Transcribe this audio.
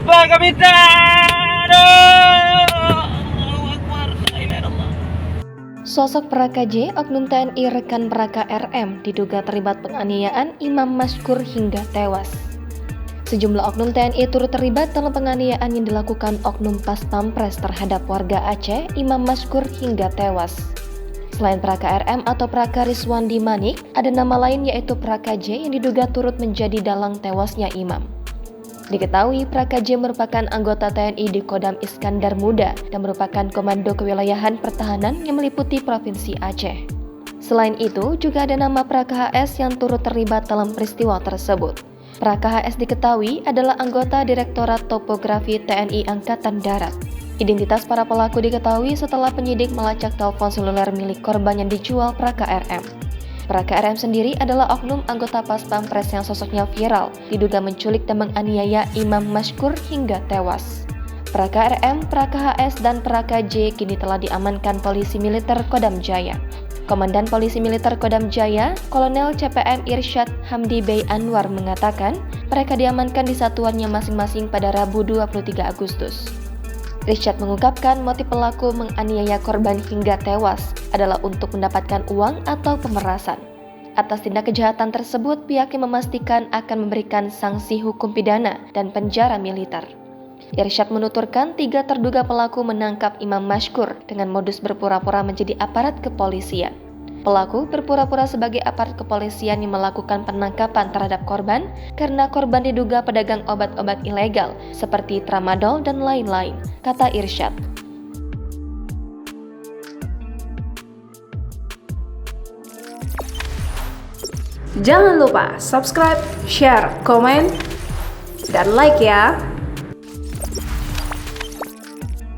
Pak Kapitan. Allahu Akbar. La ilaha illallah. Sosok Praka J, oknum TNI rekan Praka RM, diduga terlibat penganiayaan Imam Mashkur hingga tewas. Sejumlah oknum TNI turut terlibat dalam penganiayaan yang dilakukan oknum Pas Pampres terhadap warga Aceh, Imam Mashkur hingga tewas. Selain Praka RM atau Praka Rizwandi Manik, ada nama lain yaitu Praka J yang diduga turut menjadi dalang tewasnya Imam. Diketahui Praka J merupakan anggota TNI di Kodam Iskandar Muda dan merupakan Komando Kewilayahan Pertahanan yang meliputi Provinsi Aceh. Selain itu, juga ada nama Praka HS yang turut terlibat dalam peristiwa tersebut. Praka HS diketahui adalah anggota Direktorat Topografi TNI Angkatan Darat. Identitas para pelaku diketahui setelah penyidik melacak telepon seluler milik korban yang dijual Praka RM. Praka RM sendiri adalah oknum anggota Pas Pampres yang sosoknya viral, diduga menculik dan menganiaya Imam Mashkur hingga tewas. Praka RM, Praka HS, dan Praka J kini telah diamankan Polisi Militer Kodam Jaya. Komandan Polisi Militer Kodam Jaya, Kolonel CPM Irsyad Hamdi Bey Anwar mengatakan mereka diamankan di satuannya masing-masing pada Rabu 23 Agustus. Irsyad mengungkapkan motif pelaku menganiaya korban hingga tewas adalah untuk mendapatkan uang atau pemerasan. Atas tindak kejahatan tersebut, pihaknya memastikan akan memberikan sanksi hukum pidana dan penjara militer. Irsyad menuturkan 3 terduga pelaku menangkap Imam Mashkur dengan modus berpura-pura menjadi aparat kepolisian. Pelaku berpura-pura sebagai aparat kepolisian yang melakukan penangkapan terhadap korban karena korban diduga pedagang obat-obat ilegal seperti tramadol dan lain-lain, kata Irsyad. Jangan lupa subscribe, share, komen, dan like ya.